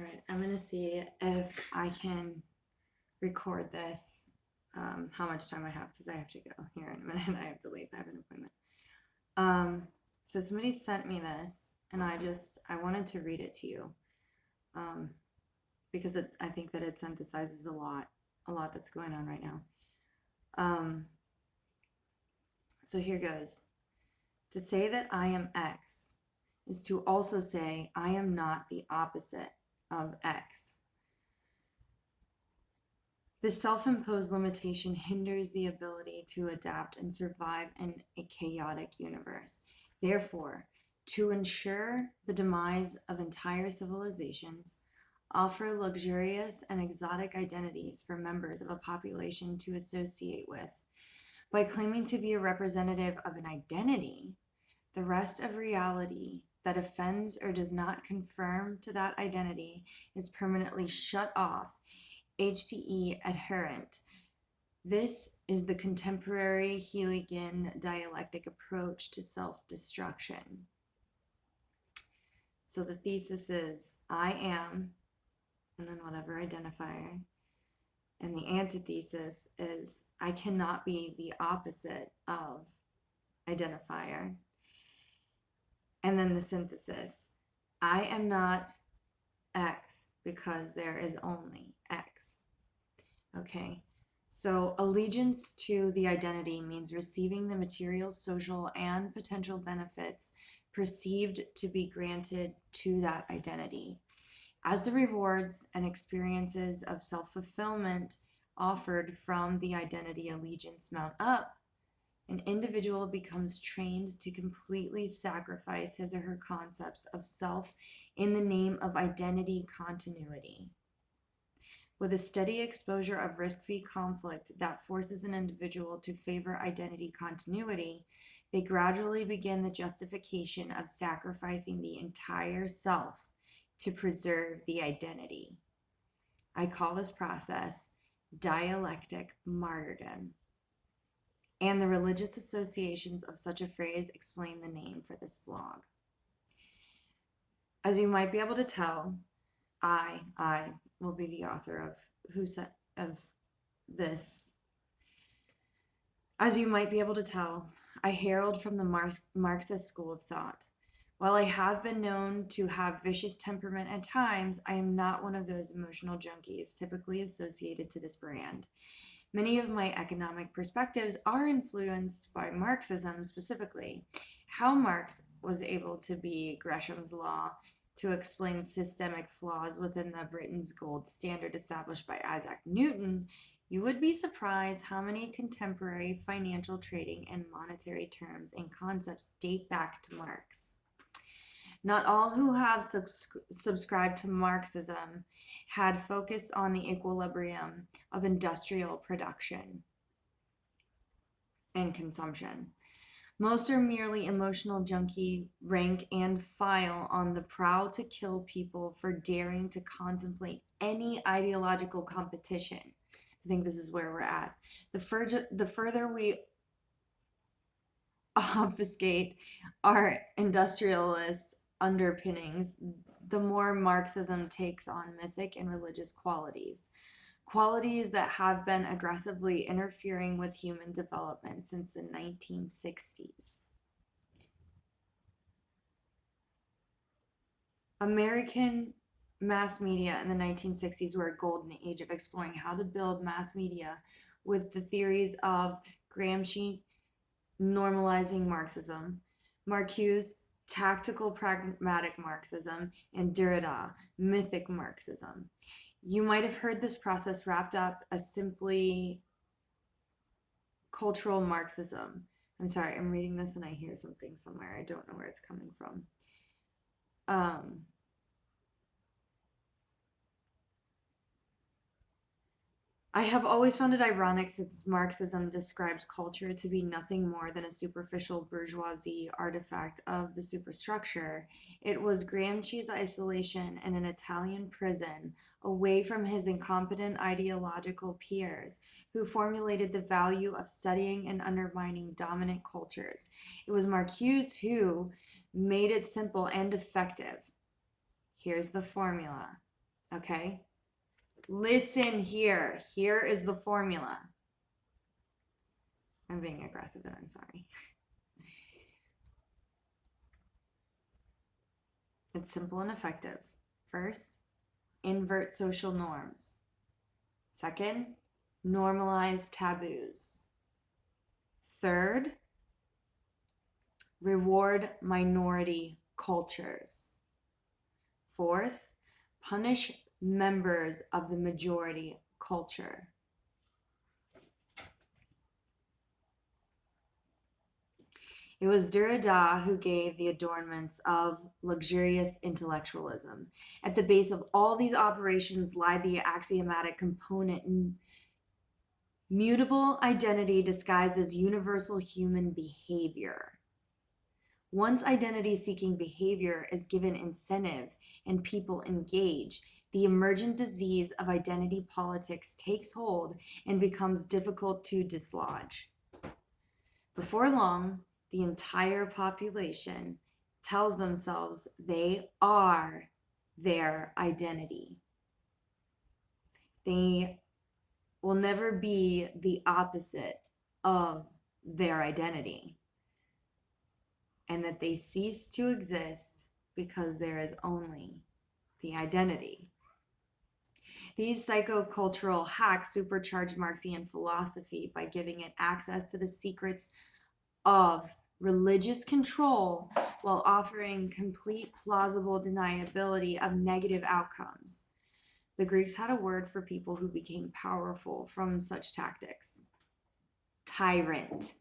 right, I'm gonna see if I can record this, how much time I have, because I have to go here in a minute. I have to leave. I have an appointment. So somebody sent me this, and I wanted to read it to you, um, because I think that it synthesizes a lot that's going on right now. So here goes. To say that I am X is to also say I am not the opposite of X. This self-imposed limitation hinders the ability to adapt and survive in a chaotic universe. Therefore, to ensure the demise of entire civilizations, offer luxurious and exotic identities for members of a population to associate with. By claiming to be a representative of an identity, the rest of reality that offends or does not conform to that identity is permanently shut off, HTE adherent. This is the contemporary Hegelian dialectic approach to self-destruction. So the thesis is, I am, and then whatever identifier. And the antithesis is, I cannot be the opposite of identifier. And then the synthesis, I am not X because there is only X. Okay, so allegiance to the identity means receiving the material, social, and potential benefits perceived to be granted to that identity. As the rewards and experiences of self-fulfillment offered from the identity allegiance mount up, an individual becomes trained to completely sacrifice his or her concepts of self in the name of identity continuity. With a steady exposure of risk-free conflict that forces an individual to favor identity continuity, they gradually begin the justification of sacrificing the entire self to preserve the identity. I call this process dialectic martyrdom. And the religious associations of such a phrase explain the name for this blog. As you might be able to tell, I will be the author of this. As you might be able to tell, I herald from the Marxist school of thought. While I have been known to have vicious temperament at times, I am not one of those emotional junkies typically associated to this brand. Many of my economic perspectives are influenced by Marxism specifically. How Marx was able to be Gresham's law to explain systemic flaws within the Britain's gold standard established by Isaac Newton, you would be surprised how many contemporary financial trading and monetary terms and concepts date back to Marx. Not all who have subscribed to Marxism had focused on the equilibrium of industrial production and consumption. Most are merely emotional junkie, rank and file on the prowl to kill people for daring to contemplate any ideological competition. I think this is where we're at. The further we obfuscate our industrialist underpinnings, the more Marxism takes on mythic and religious qualities that have been aggressively interfering with human development since the 1960s. American mass media in the 1960s were a golden age of exploring how to build mass media with the theories of Gramsci normalizing Marxism, Marcuse tactical pragmatic Marxism, and Derrida mythic Marxism. You might have heard this process wrapped up as simply cultural Marxism. I'm sorry, I'm reading this and I hear something somewhere. I don't know where it's coming from. I have always found it ironic since Marxism describes culture to be nothing more than a superficial bourgeoisie artifact of the superstructure. It was Gramsci's isolation in an Italian prison, away from his incompetent ideological peers, who formulated the value of studying and undermining dominant cultures. It was Marcuse who made it simple and effective. Here's the formula. Okay? Listen here. Here is the formula. I'm being aggressive and I'm sorry. It's simple and effective. First, invert social norms. Second, normalize taboos. Third, reward minority cultures. Fourth, punish members of the majority culture. It was Derrida who gave the adornments of luxurious intellectualism. At the base of all these operations lie the axiomatic component in mutable identity disguised as universal human behavior. Once identity-seeking behavior is given incentive and people engage, the emergent disease of identity politics takes hold and becomes difficult to dislodge. Before long, the entire population tells themselves they are their identity. They will never be the opposite of their identity, and that they cease to exist because there is only the identity. These psychocultural hacks supercharge Marxian philosophy by giving it access to the secrets of religious control while offering complete plausible deniability of negative outcomes. The Greeks had a word for people who became powerful from such tactics: tyrant.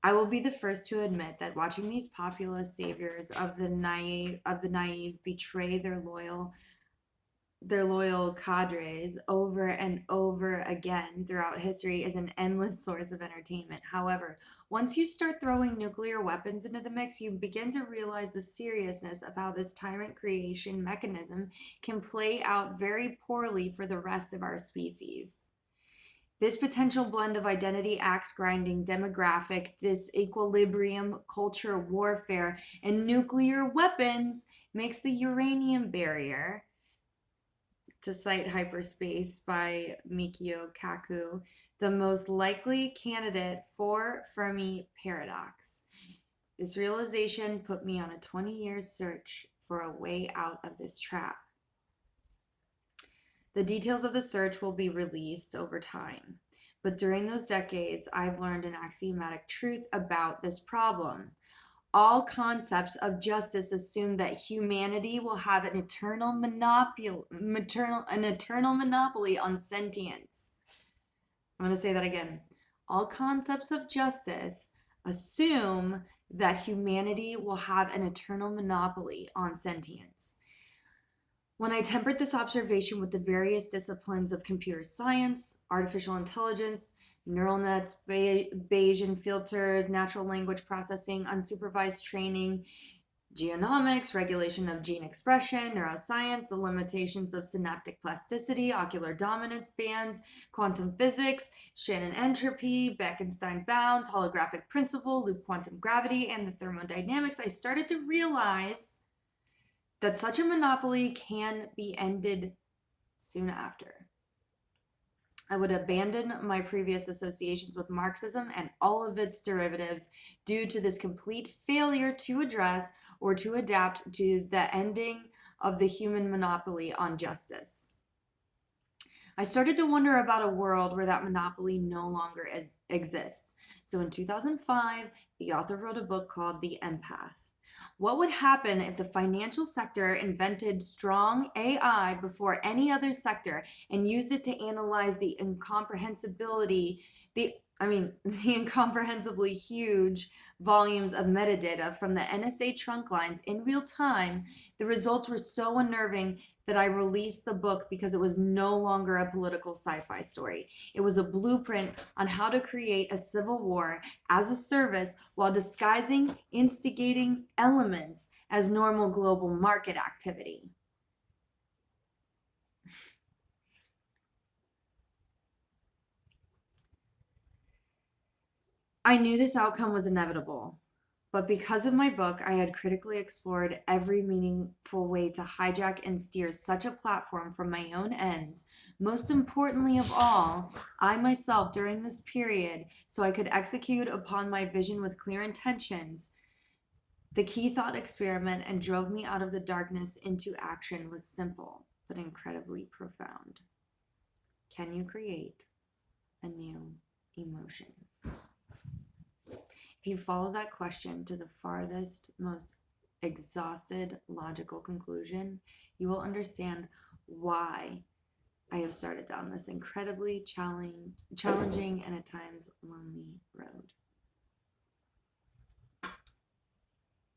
I will be the first to admit that watching these populist saviors of the naive betray their loyal cadres over and over again throughout history is an endless source of entertainment. However, once you start throwing nuclear weapons into the mix, you begin to realize the seriousness of how this tyrant creation mechanism can play out very poorly for the rest of our species. This potential blend of identity, axe grinding, demographic disequilibrium, culture warfare, and nuclear weapons makes the uranium barrier, to cite Hyperspace by Mikio Kaku, the most likely candidate for Fermi paradox. This realization put me on a 20-year search for a way out of this trap. The details of the search will be released over time, but during those decades, I've learned an axiomatic truth about this problem. All concepts of justice assume that humanity will have an eternal monopoly on sentience. I'm going to say that again. All concepts of justice assume that humanity will have an eternal monopoly on sentience. When I tempered this observation with the various disciplines of computer science, artificial intelligence, neural nets, Bayesian filters, natural language processing, unsupervised training, genomics, regulation of gene expression, neuroscience, the limitations of synaptic plasticity, ocular dominance bands, quantum physics, Shannon entropy, Bekenstein bounds, holographic principle, loop quantum gravity, and the thermodynamics, I started to realize that such a monopoly can be ended soon after. I would abandon my previous associations with Marxism and all of its derivatives due to this complete failure to address or to adapt to the ending of the human monopoly on justice. I started to wonder about a world where that monopoly no longer exists. So in 2005, the author wrote a book called The Empath. What would happen if the financial sector invented strong AI before any other sector and used it to analyze the incomprehensibly huge volumes of metadata from the NSA trunk lines in real time? The results were so unnerving that I released the book because it was no longer a political sci-fi story. It was a blueprint on how to create a civil war as a service while disguising instigating elements as normal global market activity. I knew this outcome was inevitable. But because of my book, I had critically explored every meaningful way to hijack and steer such a platform from my own ends. Most importantly of all, I myself during this period, so I could execute upon my vision with clear intentions. The key thought experiment and drove me out of the darkness into action was simple, but incredibly profound. Can you create a new emotion? If you follow that question to the farthest, most exhausted logical conclusion, you will understand why I have started down this incredibly challenging and at times lonely road.